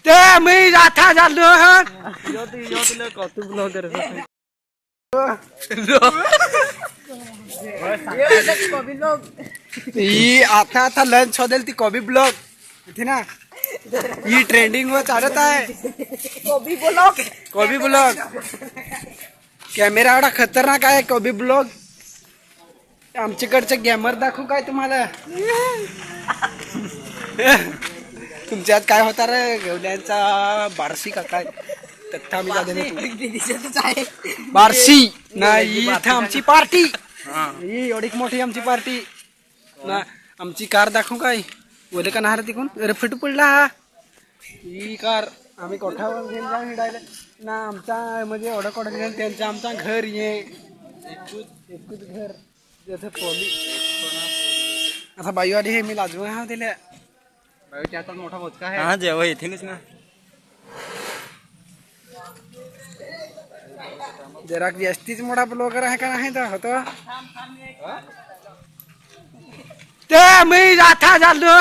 ते मी आता झालो कौतुक ब्लॉगर ही आता आता लंच होदेल ती कॉबी ब्लॉग इथे ना ही ट्रेंडिंग वर चालत आहे कॉबी ब्लॉग कॅमेरा एवढा खतरनाक आहे कॉबी ब्लॉग आमच्याकडचे गॅमर दाखवू काय तुम्हाला तुमच्यात काय होता रे घेवड्यांचा बारशी का काय तथा मी बारशी नाही इथं आमची पार्टी ही एवढी मोठी आमची पार्टी ना आमची कार दाखवू काय बोले का नाहार तिकून अरे फिटू पडला हा ही कार आम्ही कोठावर घेऊन जाऊन हिडायला ना आमचा म्हणजे एवढं कोठा घेऊन त्यांचं आमचा घर ये एकूच घर जसं पोली आता बाईवाडी हे मी लाजू हा दिल्या बाईच्या हातात मोठा मोजका आहे हा जेव्हा येथेच ना जरा जास्तीच मोठा ब्लॉगर आहे का नाही तर होतो ते मी आता झालो